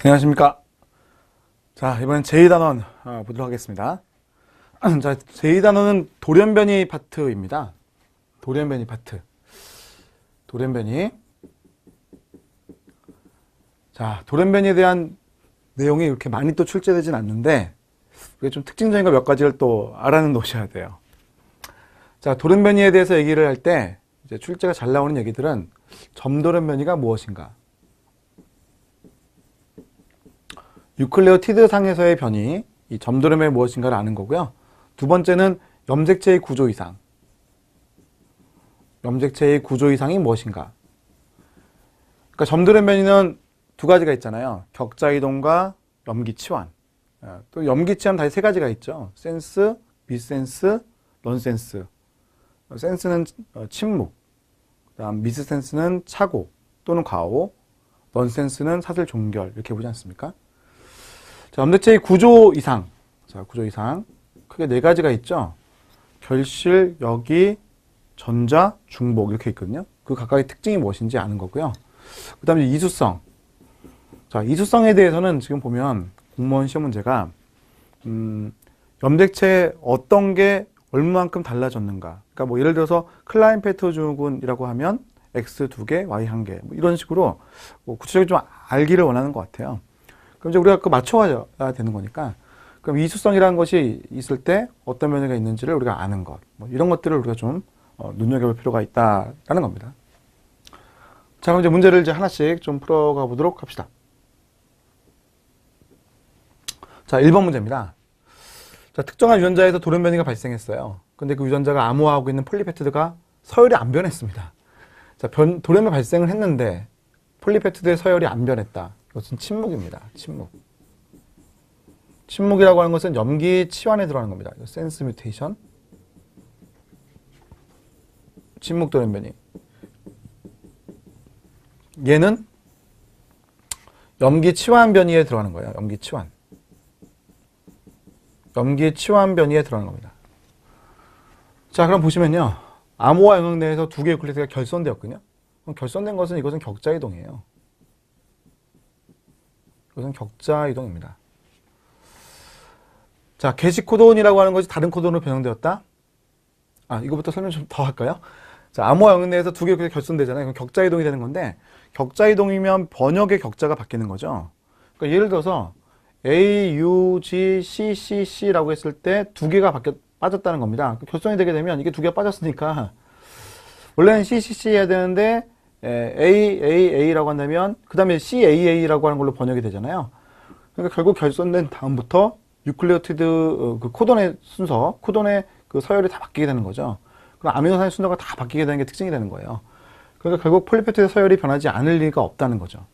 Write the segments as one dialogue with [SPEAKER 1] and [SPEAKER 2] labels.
[SPEAKER 1] 안녕하십니까. 자, 이번엔 제2단원 보도록 하겠습니다. 자, 제2단원은 돌연변이 파트입니다. 돌연변이 파트. 돌연변이. 자, 돌연변이에 대한 내용이 이렇게 많이 또 출제되진 않는데, 이게 좀 특징적인 거 몇 가지를 또 알아는 놓으셔야 돼요. 자, 돌연변이에 대해서 얘기를 할 때, 이제 출제가 잘 나오는 얘기들은 점돌연변이가 무엇인가? 유클레오티드 상에서의 변이, 이 점돌연변이 무엇인가를 아는 거고요. 두 번째는 염색체의 구조 이상. 염색체의 구조 이상이 무엇인가? 그러니까 점돌연변이는 두 가지가 있잖아요. 격자이동과 염기치환. 또 염기치환 다시 세 가지가 있죠. 센스, 미센스, 넌센스. 센스는 침묵, 그다음 미스센스는 착오 또는 과오, 넌센스는 사슬 종결 이렇게 보지 않습니까? 자, 염색체의 구조 이상. 자, 구조 이상. 크게 네 가지가 있죠. 결실, 역이, 전자, 중복 이렇게 있거든요. 그 각각의 특징이 무엇인지 아는 거고요. 그 다음에 이수성. 자, 이수성에 대해서는 지금 보면 공무원 시험 문제가 염색체 어떤 게 얼마만큼 달라졌는가. 그러니까 뭐 예를 들어서 클라인페터주군이라고 하면 X 2개, Y 1개 뭐 이런 식으로 뭐 구체적으로 좀 알기를 원하는 것 같아요. 그럼 이제 우리가 그 맞춰야 되는 거니까. 그럼 이수성이라는 것이 있을 때 어떤 변이가 있는지를 우리가 아는 것. 뭐 이런 것들을 우리가 좀 눈여겨볼 필요가 있다라는 겁니다. 자, 그럼 이제 문제를 이제 하나씩 좀 풀어가 보도록 합시다. 자, 1번 문제입니다. 자, 특정한 유전자에서 돌연변이가 발생했어요. 근데 그 유전자가 암호화하고 있는 폴리페티드가 서열이 안 변했습니다. 자, 돌연변이 발생을 했는데 폴리페티드의 서열이 안 변했다. 이것은 침묵입니다. 침묵. 침묵이라고 하는 것은 염기 치환에 들어가는 겁니다. 센스 뮤테이션. 침묵 돌연변이. 얘는 염기 치환 변이에 들어가는 거예요. 염기 치환. 염기 치환 변이에 들어가는 겁니다. 자, 그럼 보시면요. 암호화 영역 내에서 두 개의 유클리드가 결손되었거든요. 그럼 결손된 것은 이것은 격자 이동이에요. 이것은 격자 이동입니다. 자, 게시 코돈이라고 하는 것이 다른 코돈으로 변형되었다. 아, 이거부터 설명 좀 더 할까요? 자, 암호화 영역 내에서 두 개의 유클리드가 결손되잖아요. 그럼 격자 이동이 되는 건데, 격자 이동이면 번역의 격자가 바뀌는 거죠. 그러니까 예를 들어서 A, U, G, C, C, C라고 했을 때 두 개가 빠졌다는 겁니다. 결손이 되게 되면 이게 두 개가 빠졌으니까 원래는 C, C, C 해야 되는데 A, A, A라고 한다면 그 다음에 C, A, A라고 하는 걸로 번역이 되잖아요. 그러니까 결국 결손된 다음부터 유클레오티드 그 코돈의 순서, 코돈의 그 서열이 다 바뀌게 되는 거죠. 그럼 아미노산의 순서가 다 바뀌게 되는 게 특징이 되는 거예요. 그러니까 결국 폴리페티드 서열이 변하지 않을 리가 없다는 거죠.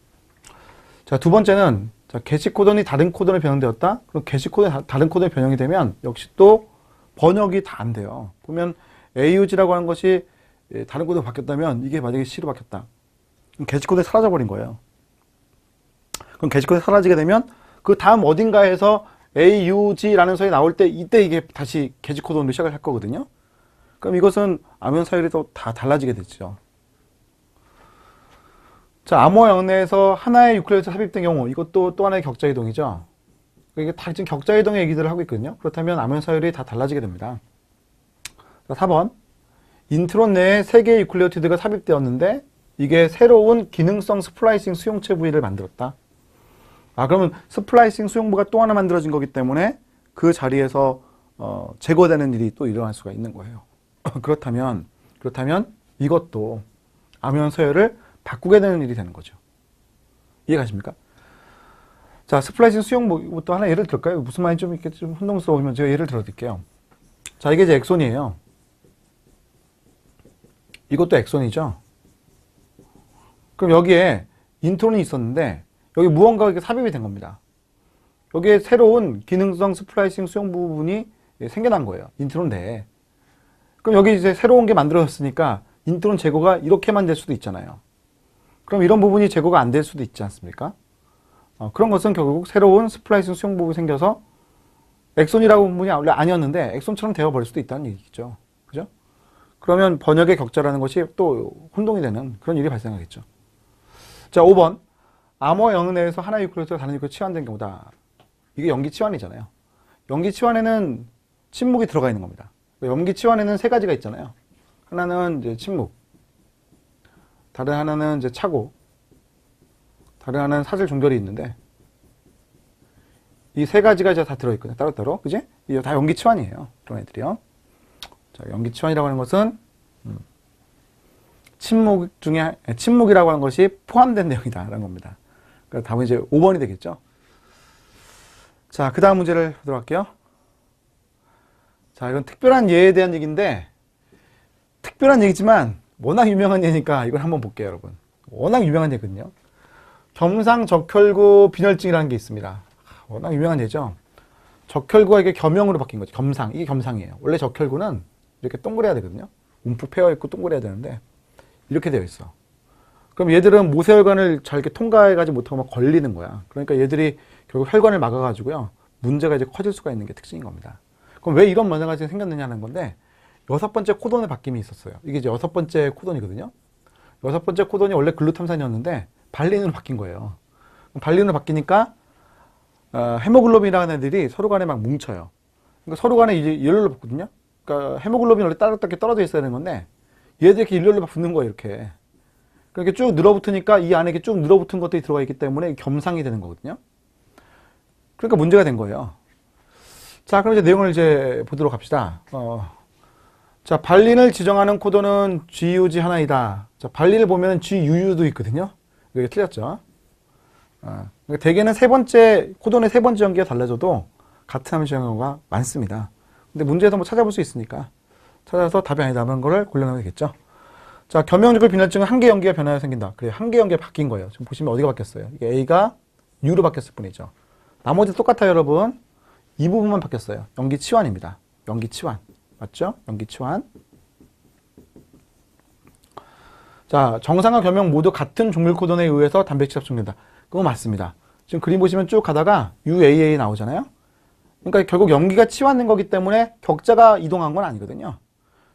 [SPEAKER 1] 자, 두 번째는 자, 게시 코돈이 다른 코돈에 변형되었다. 그럼 게시 코돈이 다른 코돈에 변형이 되면 역시 또 번역이 다 안 돼요. 보면 AUG라고 하는 것이 다른 코드로 바뀌었다면 이게 만약에 C로 바뀌었다. 그럼 게시 코드에 사라져 버린 거예요. 그럼 게시 코드에 사라지게 되면 그 다음 어딘가에서 AUG라는 소리 나올 때 이때 이게 다시 게시 코드로 시작을 할 거거든요. 그럼 이것은 아미노 서열이 또 다 달라지게 되죠. 자, 암호 영역 내에서 하나의 유클레오티드 삽입된 경우 이것도 또 하나의 격자 이동이죠. 이게 다 지금 격자 이동의 얘기들을 하고 있거든요. 그렇다면 아미노 서열이 다 달라지게 됩니다. 자, 4번. 인트론 내에 3개의 유클레오티드가 삽입되었는데 이게 새로운 기능성 스플라이싱 수용체 부위를 만들었다. 아, 그러면 스플라이싱 수용부가 또 하나 만들어진 거기 때문에 그 자리에서 제거되는 일이 또 일어날 수가 있는 거예요. 그렇다면 이것도 아미노 서열을 바꾸게 되는 일이 되는 거죠. 이해가십니까? 자, 스플라이싱 수용부부터 하나 예를 들을까요? 무슨 말인지 좀 이렇게 좀 혼동스러우면 제가 예를 들어 드릴게요. 자, 이게 이제 엑손이에요. 이것도 엑손이죠. 그럼 여기에 인트론이 있었는데 여기 무언가가 이렇게 삽입이 된 겁니다. 여기에 새로운 기능성 스플라이싱 수용 부분이 생겨난 거예요. 인트론 내에. 그럼 여기 이제 새로운 게 만들어졌으니까 인트론 제거가 이렇게만 될 수도 있잖아요. 그럼 이런 부분이 제거가 안 될 수도 있지 않습니까? 그런 것은 결국 새로운 스플라이싱 수용 부분이 생겨서 엑손이라고 부분이 원래 아니었는데 엑손처럼 되어버릴 수도 있다는 얘기죠. 그죠? 그러면 번역의 격자라는 것이 또 혼동이 되는 그런 일이 발생하겠죠. 자, 5번. 암호 영역 내에서 하나의 유클리오스가 다른 유클리오스 치환된 경우다. 이게 염기 치환이잖아요. 염기 치환에는 침묵이 들어가 있는 겁니다. 염기 치환에는 세 가지가 있잖아요. 하나는 이제 침묵, 다른 하나는 이제 착오, 다른 하나는 사슬 종결이 있는데 이 세 가지가 이제 다 들어있거든요. 따로따로. 그지? 이게 다 염기 치환이에요. 그런 애들이요. 자, 염기 치환이라고 하는 것은 침묵이라고 하는 것이 포함된 내용이다라는 겁니다. 그러니까 답은 이제 5번이 되겠죠. 자, 그 다음 문제를 보도록 할게요. 자, 이건 특별한 예에 대한 얘기인데, 특별한 얘기지만 워낙 유명한 예니까 이걸 한번 볼게요, 여러분. 워낙 유명한 예거든요. 겸상적혈구 빈혈증이라는 게 있습니다. 워낙 유명한 예죠. 적혈구가 이게 겸용으로 바뀐 거죠. 겸상. 이게 겸상이에요. 원래 적혈구는 이렇게 동그래야 되거든요. 움푹 패여 있고 동그래야 되는데 이렇게 되어 있어. 그럼 얘들은 모세혈관을 잘 이렇게 통과해가지 못하고 막 걸리는 거야. 그러니까 얘들이 결국 혈관을 막아가지고요. 문제가 이제 커질 수가 있는 게 특징인 겁니다. 그럼 왜 이런 문제가 생겼느냐는 건데, 6번째 코돈의 바뀜이 있었어요. 이게 이제 6번째 코돈이거든요. 6번째 코돈이 원래 글루탐산이었는데 발린으로 바뀐 거예요. 발린으로 바뀌니까 헤모글로빈이라는 애들이 서로 간에 막 뭉쳐요. 그러니까 서로 간에 이제 일렬로 붙거든요. 그러니까 헤모글로빈이 원래 따뜻하게 떨어져 있어야 되는 건데 얘들이 이렇게 일렬로 막 붙는 거예요. 이렇게. 그렇게 쭉 늘어붙으니까 이 안에 쭉 늘어붙은 것들이 들어가 있기 때문에 겸상이 되는 거거든요. 그러니까 문제가 된 거예요. 자, 그럼 이제 내용을 이제 보도록 합시다. 자, 발린을 지정하는 코돈은 GUG 하나이다. 자, 발린을 보면 GUU도 있거든요. 이게 틀렸죠. 그러니까 대개는 코돈의 세 번째 연기가 달라져도 같은 함수 경우가 많습니다. 근데 문제에서 뭐 찾아볼 수 있으니까 찾아서 답이 아니다는 거를 골라내면 되겠죠. 자, 겸용적을 빈혈증은 한 개 연기가 변하여 생긴다. 그래요. 한 개 연기가 바뀐 거예요. 지금 보시면 어디가 바뀌었어요? 이게 A가 U로 바뀌었을 뿐이죠. 나머지 똑같아요, 여러분. 이 부분만 바뀌었어요. 연기 치환입니다. 연기 치환. 맞죠? 연기 치환. 자, 정상과 겸용 모두 같은 종밀 코돈에 의해서 단백질 합성된다. 그거 맞습니다. 지금 그림 보시면 쭉 가다가 UAA 나오잖아요. 그러니까 결국 염기가 치환된 거기 때문에 격자가 이동한 건 아니거든요.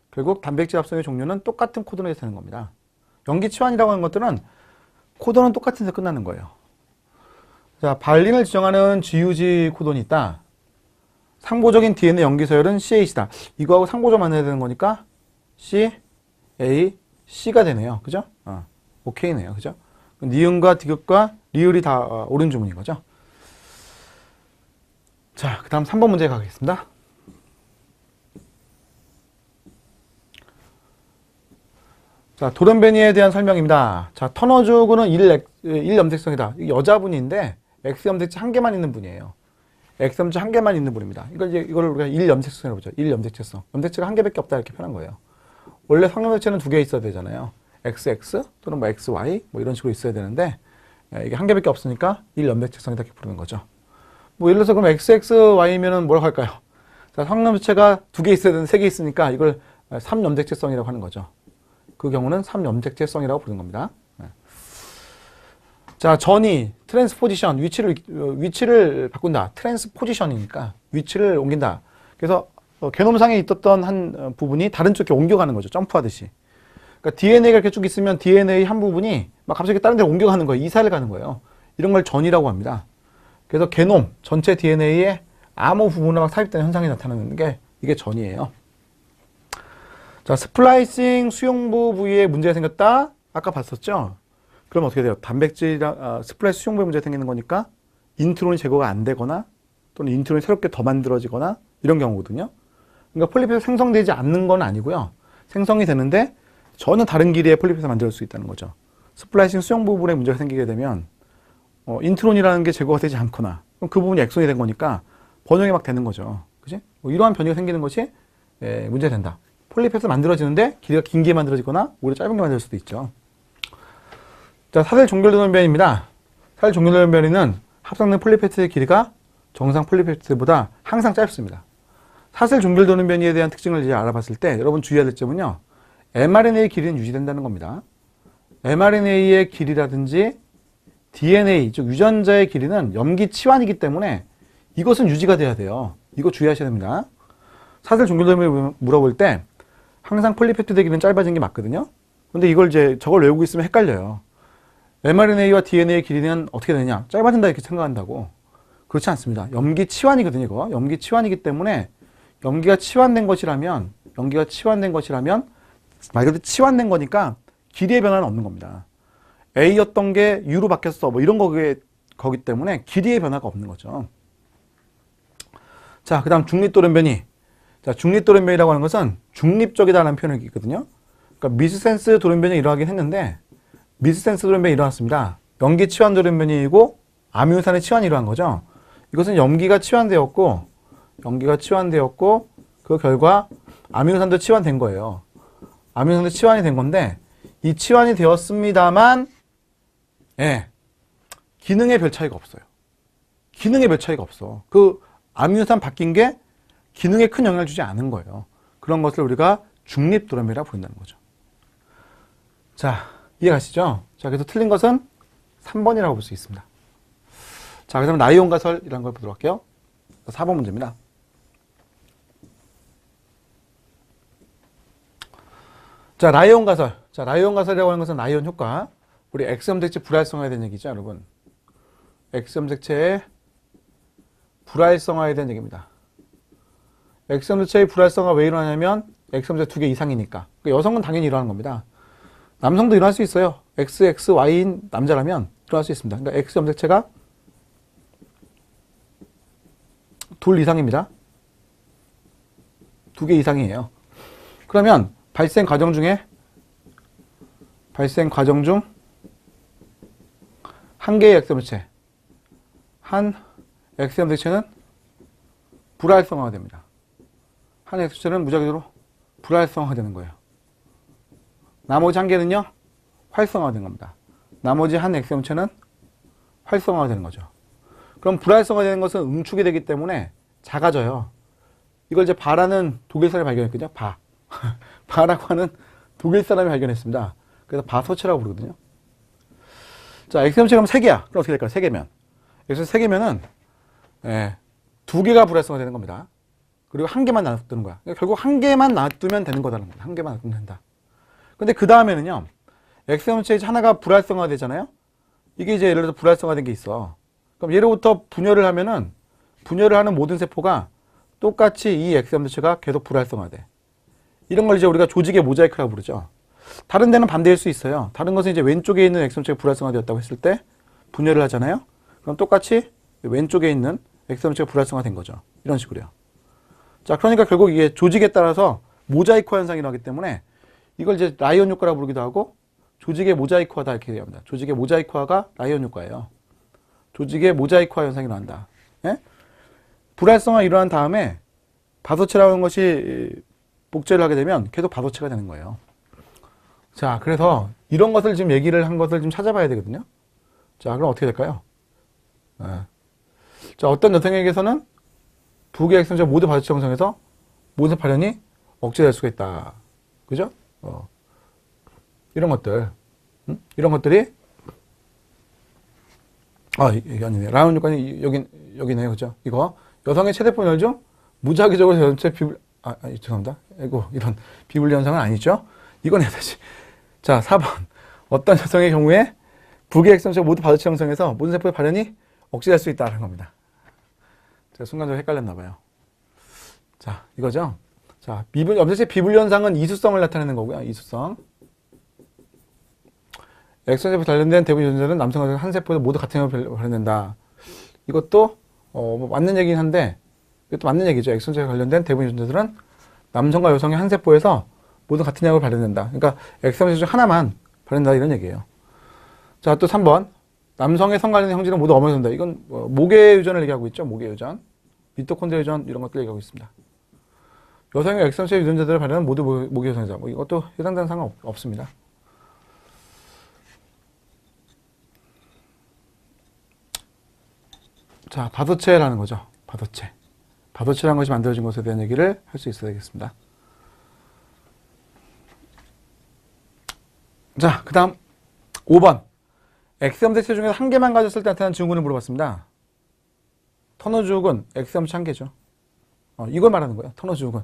[SPEAKER 1] 결국 단백질 합성의 종류는 똑같은 코돈에서 되는 겁니다. 염기 치환이라고 하는 것들은 코돈은 똑같은 데서 끝나는 거예요. 자, 발린을 지정하는 GUG 코돈이 있다. 상보적인 DNA 염기 서열은 CAC다. 이거하고 상보적 만나야 되는 거니까 C, A, C가 되네요. 그죠? 오케이네요. 그죠? 니은과 디귿과 리을이 다 옳은 주문인 거죠. 자, 그 다음 3번 문제 가겠습니다. 자, 도련변이에 대한 설명입니다. 자, 터너주구는 1염색성이다. 이게 여자분인데 X염색체 한 개만 있는 분이에요. X염색체 한 개만 있는 분입니다. 이걸 우리가 1염색성이라고 보죠. 1염색체성. 염색체가 한 개밖에 없다 이렇게 표현한 거예요. 원래 성염색체는 두 개 있어야 되잖아요. XX 또는 뭐 XY 뭐 이런 식으로 있어야 되는데 이게 한 개밖에 없으니까 1염색체성이다 이렇게 부르는 거죠. 뭐 예를 들어서 그럼 XXY면은 뭐라고 할까요? 자, 성염색체가 두 개 있어야 되는데 세 개 있으니까 이걸 3염색체성이라고 하는 거죠. 그 경우는 3염색체성이라고 부르는 겁니다. 자, 전이 트랜스포지션 위치를 바꾼다. 트랜스포지션이니까 위치를 옮긴다. 그래서 게놈상에 있었던 한 부분이 다른 쪽에 옮겨가는 거죠. 점프하듯이. 그러니까 DNA가 이렇게 쭉 있으면 DNA 한 부분이 막 갑자기 다른 데로 옮겨가는 거예요. 이사를 가는 거예요. 이런 걸 전이라고 합니다. 그래서 게놈 전체 DNA에 아무 부분에 막 삽입되는 현상이 나타나는 게 이게 전이에요. 자, 스플라이싱 수용부 부위에 문제가 생겼다. 아까 봤었죠? 그럼 어떻게 돼요? 단백질이랑 스플라이싱 수용부에 문제가 생기는 거니까 인트론이 제거가 안 되거나 또는 인트론이 새롭게 더 만들어지거나 이런 경우거든요. 그러니까 폴리페스 생성되지 않는 건 아니고요. 생성이 되는데 전혀 다른 길이의 폴리페스가 만들어질 수 있다는 거죠. 스플라이싱 수용부 부분에 문제가 생기게 되면 인트론이라는 게 제거가 되지 않거나 그럼 그 부분이 엑손이 된 거니까 번영이 막 되는 거죠. 그지? 뭐 이러한 변이가 생기는 것이 문제가 된다. 폴리페스 만들어지는데 길이가 긴 게 만들어지거나 오히려 짧은 게 만들 수도 있죠. 자, 사슬 종결도변입니다. 사슬 종결도변이는 합성된 폴리페트의 길이가 정상 폴리페트보다 항상 짧습니다. 사슬 종결도변이에 대한 특징을 이제 알아봤을 때 여러분 주의해야 될 점은요. mRNA의 길이는 유지된다는 겁니다. mRNA의 길이라든지 DNA, 즉 유전자의 길이는 염기 치환이기 때문에 이것은 유지가 돼야 돼요. 이거 주의하셔야 됩니다. 사슬 종결도변을 물어볼 때 항상 폴리페트의 길이는 짧아진 게 맞거든요. 근데 이걸 이제 저걸 외우고 있으면 헷갈려요. mRNA와 DNA의 길이는 어떻게 되느냐? 짧아진다 이렇게 생각한다고. 그렇지 않습니다. 염기 치환이거든요, 이거. 염기 치환이기 때문에 염기가 치환된 것이라면 말 그대로 치환된 거니까 길이의 변화는 없는 겁니다. A였던 게 U로 바뀌었어. 뭐 이런 거기 때문에 길이의 변화가 없는 거죠. 자, 그 다음 중립돌연변이. 자, 중립돌연변이라고 하는 것은 중립적이다라는 표현을 있거든요. 그러니까 미스센스 돌연변이 일어나긴 했는데 미스센스 돌연변이 일어났습니다. 염기 치환 돌연변이이고 아미노산의 치환이 일어난 거죠. 이것은 염기가 치환되었고 그 결과 아미노산도 치환된 거예요. 아미노산도 치환이 된 건데 이 치환이 되었습니다만 기능에 별 차이가 없어요. 기능에 별 차이가 없어. 그 아미노산 바뀐 게 기능에 큰 영향을 주지 않은 거예요. 그런 것을 우리가 중립돌연변이라고 부른다는 거죠. 자, 이해가시죠? 자, 그래서 틀린 것은 3번이라고 볼 수 있습니다. 자, 그다음에 라이온 가설이라는 걸 보도록 할게요. 4번 문제입니다. 자, 라이온 가설. 자, 라이온 가설이라고 하는 것은 라이온 효과. 우리 X염색체 불활성화에 대한 얘기죠, 여러분. X염색체의 불활성화에 대한 얘기입니다. X염색체의 불활성화가 왜 일어나냐면 X염색체 2개 이상이니까. 그러니까 여성은 당연히 일어나는 겁니다. 남성도 일어날 수 있어요. XXY인 남자라면 일어날 수 있습니다. 그러니까 X염색체가 2 이상입니다. 2개 이상이에요. 그러면 발생 과정 중 한 개의 X염색체, 한 X염색체는 불활성화가 됩니다. 한 X염색체는 무작위로 불활성화가 되는 거예요. 나머지 한 개는요, 활성화가 되는 겁니다. 나머지 한 X염체는 활성화가 되는 거죠. 그럼 불활성화가 되는 것은 응축이 되기 때문에 작아져요. 이걸 이제 바라는 독일 사람이 발견했거든요. 바라고 하는 독일 사람이 발견했습니다. 그래서 바소체라고 부르거든요. 자, X염체가 그럼 3개야. 그럼 어떻게 될까요? 3개면. X염체 3개면은, 2개가 불활성화 되는 겁니다. 그리고 1개만 놔두는 거야. 그러니까 결국 1개만 놔두면 되는 거다는 거다. 1개만 놔두면 된다. 근데 그 다음에는요, X염체 하나가 불활성화 되잖아요? 이게 이제 예를 들어서 불활성화 된 게 있어. 그럼 예로부터 분열을 하면은, 분열을 하는 모든 세포가 똑같이 이 X염체가 계속 불활성화돼. 이런 걸 이제 우리가 조직의 모자이크라고 부르죠. 다른 데는 반대일 수 있어요. 다른 것은 이제 왼쪽에 있는 X염체가 불활성화되었다고 했을 때 분열을 하잖아요? 그럼 똑같이 왼쪽에 있는 X염체가 불활성화된 거죠. 이런 식으로요. 자, 그러니까 결국 이게 조직에 따라서 모자이크 현상이 나기 때문에 이걸 이제 라이온 효과라고 부르기도 하고 조직의 모자이크화다 이렇게 얘기합니다. 조직의 모자이크화가 라이온 효과예요. 조직의 모자이크화 현상이 나온다. 예? 불활성화 일어난 다음에 바소체라고 하는 것이 복제를 하게 되면 계속 바소체가 되는 거예요. 자, 그래서 이런 것을 지금 얘기를 한 것을 좀 찾아봐야 되거든요. 자, 그럼 어떻게 될까요? 자, 어떤 여성에게서는 2개의 X염체가 모두 바소체 형성해서 모든 발현이 억제될 수가 있다. 그죠? 이런 것들. 이런 것들이 이게 아니네. 라이온 효과는 여기네요. 그죠? 이거. 여성의 최대 분열 중 무작위적으로 전체 죄송합니다. 이런 비분리 현상은 아니죠? 이건 해야 되지. 자, 4번. 어떤 여성의 경우에 2개의 X염체가 모두 바소체 형성해서 모든 세포의 발현이 억제될 수 있다는 겁니다. 제가 순간적으로 헷갈렸나 봐요. 자, 이거죠? 자, 염색체 비분리 현상은 이수성을 나타내는 거고요. 이수성. X세포 관련된 대부분 유전자는 남성 한 세포에서 모두 같은 형태로 발현된다. 이것도 뭐 맞는 얘기긴 한데 이것도 맞는 얘기죠. X세포에 관련된 대부분 유전자들은 남성과 여성의 한 세포에서 모두 같은 양으로 발현된다. 그러니까 X세포 중 하나만 발현된다 이런 얘기예요. 자, 또 3번. 남성의 성 관련된 형질은 모두 어머니에 된다. 이건 모계 유전을 얘기하고 있죠. 모계 유전. 미토콘드리아 유전 이런 것들 얘기하고 있습니다. 여성의 X세포 유전자들을 발현하는 모두 모계 유전자. 뭐 이것도 해당되는 상관 없습니다. 자, 바소체라는 거죠. 바소체. 바소체라는 것이 만들어진 것에 대한 얘기를 할 수 있어야 되겠습니다. 자, 그 다음 5번. X염색체 중에서 한 개만 가졌을 때 나타나는 증후군을 물어봤습니다. 터너 증후군, X염체 한 개죠. 이걸 말하는 거예요. 터너 증후군.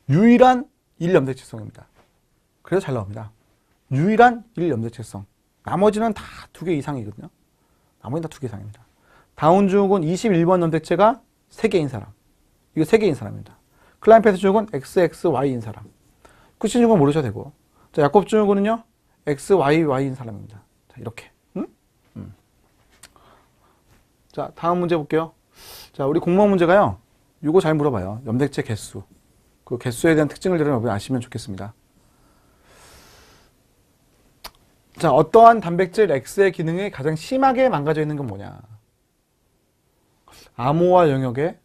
[SPEAKER 1] 유일한 1염색체성입니다. 그래서 잘 나옵니다. 유일한 1염색체성. 나머지는 다 2개 이상이거든요. 나머지는 다 2개 이상입니다. 다운 증후군 21번 염색체가 3개인 사람. 이거 3개인 사람입니다. 클라인페트 증후군 XXY인 사람. 쿠신 증후군 모르셔도 되고. 자, 야콥 증후군은요, XYY인 사람입니다. 자, 이렇게. 응? 자, 다음 문제 볼게요. 자, 우리 공무원 문제가요, 이거 잘 물어봐요. 염색체 개수. 그 개수에 대한 특징을 여러분 아시면 좋겠습니다. 자, 어떠한 단백질 X의 기능이 가장 심하게 망가져 있는 건 뭐냐? 암호화 영역의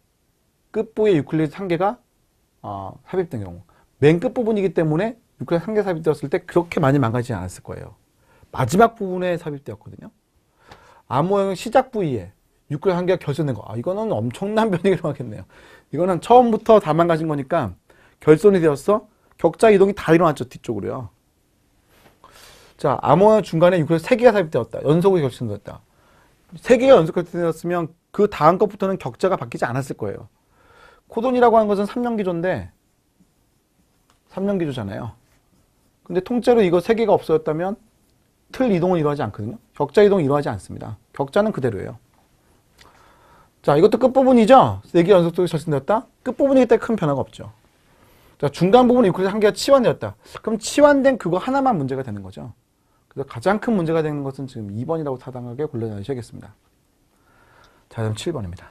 [SPEAKER 1] 끝부의 유클리드 한계가 삽입된 경우. 맨 끝부분이기 때문에 유클리드 한계 삽입되었을 때 그렇게 많이 망가지지 않았을 거예요. 마지막 부분에 삽입되었거든요. 암호화 영역 시작 부위에 유클리드 한계가 결손된 거. 이거는 엄청난 변이라고 하겠네요. 이거는 처음부터 다 망가진 거니까 결손이 되었어. 격자 이동이 다 일어났죠. 뒤쪽으로요. 자, 암호화 중간에 유클리드 3개가 삽입되었다. 연속으로 결손되었다. 3개가 연속 결손되었으면 그 다음 것부터는 격자가 바뀌지 않았을 거예요. 코돈이라고 하는 것은 3년 기조인데 3년 기조잖아요. 근데 통째로 이거 3개가 없어졌다면 틀 이동은 일어나지 않거든요. 격자 이동은 일어나지 않습니다. 격자는 그대로예요. 자, 이것도 끝부분이죠. 4개 연속적으로 결손되었다. 끝부분이기 때문에 큰 변화가 없죠. 자, 중간 부분에 유클리드 한계가 치환되었다. 그럼 치환된 그거 하나만 문제가 되는 거죠. 그래서 가장 큰 문제가 되는 것은 지금 2번이라고 타당하게 골라내셔야겠습니다. 자, 그럼 7번입니다.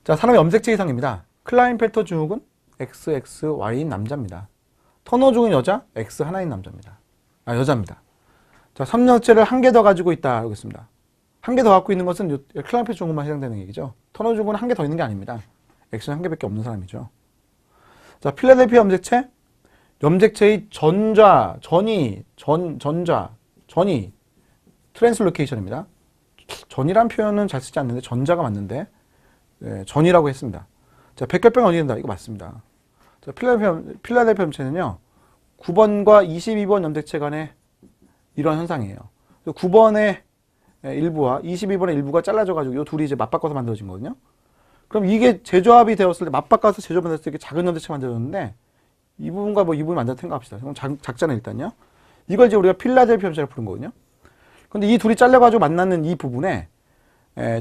[SPEAKER 1] 자, 산업 염색체 이상입니다. 클라인펠터 증후군 XXY인 남자입니다. 터너 증후군 여자 X 하나인 남자입니다. 여자입니다. 자, 섬유체를 한 개 더 가지고 있다 하겠습니다. 한 개 더 갖고 있는 것은 클라인펠터 증후군만 해당되는 얘기죠. 터너 증후군은 한 개 더 있는 게 아닙니다. X는 한 개밖에 없는 사람이죠. 자, 필라델피아 염색체, 염색체의 전자, 트랜슬로케이션입니다. 전이란 표현은 잘 쓰지 않는데 전자가 맞는데 전이라고 했습니다. 자, 백혈병 어디 된다? 이거 맞습니다. 자, 필라델피아 염색체는요, 9번과 22번 염색체 간에 이런 현상이에요. 9번의 일부와 22번의 일부가 잘라져가지고 이 둘이 이제 맞바꿔서 만들어진 거거든요. 그럼 이게 재조합이 되었을 때, 맞바꿔서 재조합이 되었을 때 작은 염색체 만들어졌는데, 이 부분과 이 부분이 만들었다 생각합시다. 그럼 작잖아요, 일단요. 이걸 이제 우리가 필라델피아 염색체라고 부른 거거든요. 근데 이 둘이 잘려가지고 만나는 이 부분에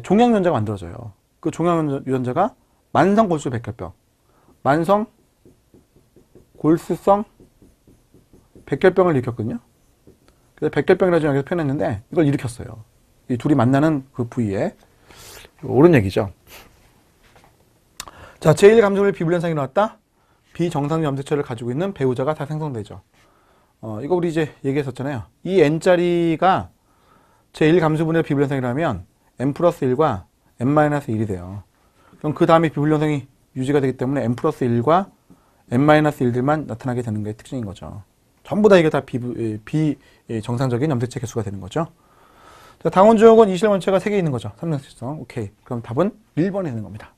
[SPEAKER 1] 종양유전자가 만들어져요. 그 종양유전자가 만성 골수 백혈병, 만성 골수성 백혈병을 일으켰거든요. 그래서 백혈병이라고 여기서 표현했는데 이걸 일으켰어요. 이 둘이 만나는 그 부위에. 옳은 얘기죠. 자, 제1감정을 비불현상이 나왔다. 비정상 염색체를 가지고 있는 배우자가 다 생성되죠. 이거 우리 이제 얘기했었잖아요. 이 n짜리가 제1감수분의 비불현상이라면 n 플러스 1과 n 마이너스 1이 돼요. 그럼 그 다음에 비불현상이 유지가 되기 때문에 n 플러스 1과 n 마이너스 1들만 나타나게 되는 게 특징인 거죠. 전부 다 이게 다 비정상적인 염색체 개수가 되는 거죠. 자, 당원주역은 이실원체가 3개 있는 거죠. 3년식성. 오케이. 그럼 답은 1번이 되는 겁니다.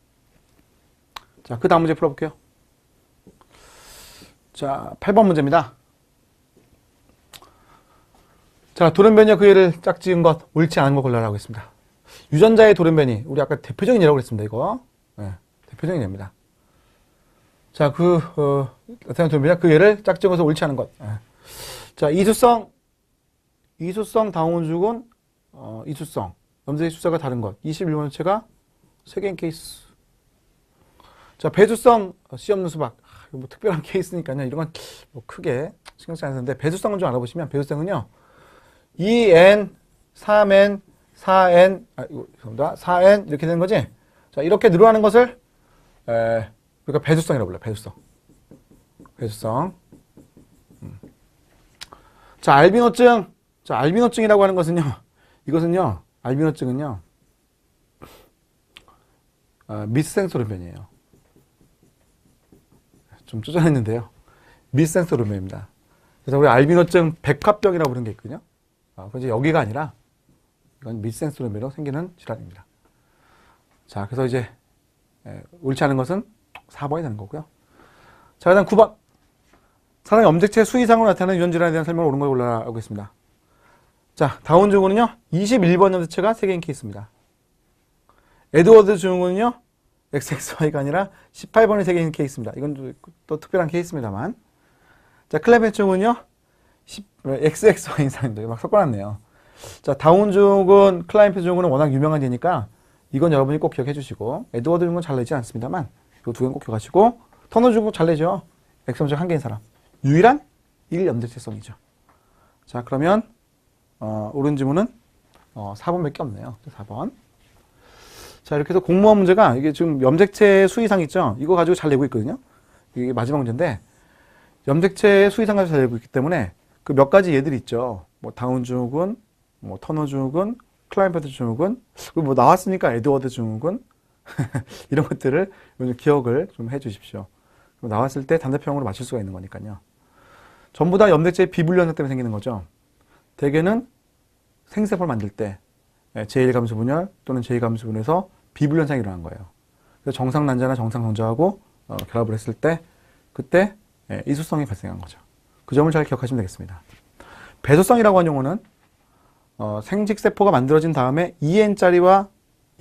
[SPEAKER 1] 자, 그 다음 문제 풀어볼게요. 자, 8번 문제입니다. 자, 돌연변이와 그 예를 짝지은 것, 옳지 않은 거 골라라고 했습니다. 유전자의 돌연변이, 우리 아까 대표적인 예라고 그랬습니다, 이거. 네, 대표적인 예입니다. 자, 나타난 돌연변이와 그 예를 짝지은 것은 옳지 않은 것. 네. 자, 이수성 다운주군, 이수성, 염색의 숫자가 다른 것. 21번체가 3개인 케이스. 자, 배수성, 씨 없는 수박. 뭐 특별한 케이스니까요. 이런 건 뭐 크게 신경 쓰지 않는데, 배수성은 좀 알아보시면, 배수성은요, 2n, 3n, 4n, 죄송합니다. 4n, 이렇게 되는 거지? 자, 이렇게 늘어나는 것을, 그러니까 배수성이라고 불러요. 배수성. 자, 알비노증. 자, 알비노증이라고 하는 것은요, 이것은요, 알비노증은요, 미스센소르변이에요. 좀 쪼잔했는데요. 미스센소르변입니다. 그래서 우리 알비노증 백화병이라고 부르는 게 있거든요. 그건 이제 여기가 아니라, 이건 미스센소르변으로 생기는 질환입니다. 자, 그래서 이제, 옳지 않은 것은 4번이 되는 거고요. 자, 그 다음 9번. 사람의 염색체 수 이상으로 나타나는 유전 질환에 대한 설명을 옳은 걸 올라가고 있습니다. 자, 다운 증후군은요, 21번 염색체가 3개인 케이스입니다. 에드워드 증후군은요, XXY가 아니라 18번이 3개인 케이스입니다. 이건 또 특별한 케이스입니다만. 자, 클레벤 증후군은요, XXY 인상인데 막 섞어놨네요. 자, 다운증후군, 클라인페 증후군은 워낙 유명한 예니까 이건 여러분이 꼭 기억해 주시고, 에드워드 증후군 잘 내지 않습니다만 이 두 개는 꼭 기억하시고, 터너 증후군 잘 내죠. 엑소증 한 개인 사람. 유일한 1염색체성이죠. 자, 그러면 옳은 지문은 4번밖에 없네요. 4번. 자, 이렇게 해서 공무원 문제가 이게 지금 염색체 수 이상 있죠? 이거 가지고 잘 내고 있거든요. 이게 마지막 문제인데 염색체 수 이상 가지고 잘 내고 있기 때문에 그 몇 가지 예들이 있죠. 뭐 다운 증후군, 뭐 터너 증후군, 클라인페트 증후군, 그리고 뭐 나왔으니까 에드워드 증후군 이런 것들을 기억을 좀 해주십시오. 나왔을 때 단답형으로 맞출 수가 있는 거니까요. 전부 다 염색체의 비분류 현상 때문에 생기는 거죠. 대개는 생세포를 만들 때 제1감수 분열 또는 제2감수 분열에서 비분류 현상이 일어난 거예요. 그래서 정상 난자나 정상 성자하고 결합을 했을 때 그때 이수성이 발생한 거죠. 그 점을 잘 기억하시면 되겠습니다. 배소성이라고 하는 용어는 생식세포가 만들어진 다음에 2n짜리와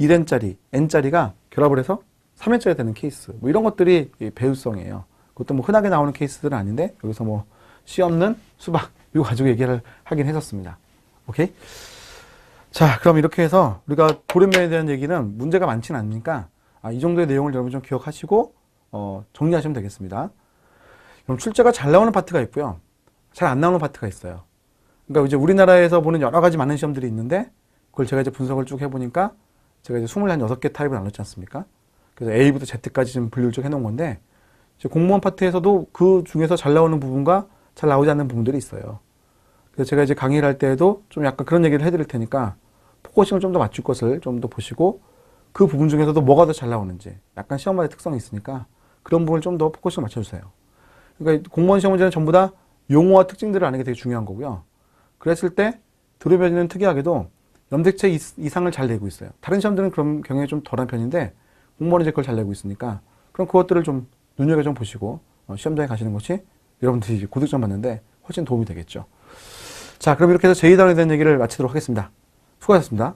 [SPEAKER 1] 1n짜리, n짜리가 결합을 해서 3n짜리 되는 케이스. 뭐 이런 것들이 배수성이에요. 그것도 뭐 흔하게 나오는 케이스들은 아닌데 여기서 뭐 씨 없는 수박 이거 가지고 얘기를 하긴 했었습니다. 오케이? 자, 그럼 이렇게 해서 우리가 돌연변에 대한 얘기는 문제가 많지는 않으니까 이 정도의 내용을 여러분 좀 기억하시고 정리하시면 되겠습니다. 그럼 출제가 잘 나오는 파트가 있고요. 잘 안 나오는 파트가 있어요. 그러니까 이제 우리나라에서 보는 여러 가지 많은 시험들이 있는데 그걸 제가 이제 분석을 쭉 해보니까 제가 이제 26개 타입을 나눴지 않습니까? 그래서 A부터 Z까지 좀 분류를 쭉 해놓은 건데 이제 공무원 파트에서도 그 중에서 잘 나오는 부분과 잘 나오지 않는 부분들이 있어요. 그래서 제가 이제 강의를 할 때에도 좀 약간 그런 얘기를 해드릴 테니까 포커싱을 좀 더 맞출 것을 좀 더 보시고 그 부분 중에서도 뭐가 더 잘 나오는지 약간 시험마다 특성이 있으니까 그런 부분을 좀 더 포커싱을 맞춰주세요. 그러니까 공무원 시험 문제는 전부 다 용어와 특징들을 아는 게 되게 중요한 거고요. 그랬을 때 도료변이는 특이하게도 염색체 이상을 잘 내고 있어요. 다른 시험들은 그런 경향이 좀 덜한 편인데 공무원은 이제 그걸 잘 내고 있으니까 그럼 그것들을 좀 눈여겨 좀 보시고 시험장에 가시는 것이 여러분들이 고득점 받는데 훨씬 도움이 되겠죠. 자, 그럼 이렇게 해서 제2단원에 대한 얘기를 마치도록 하겠습니다. 수고하셨습니다.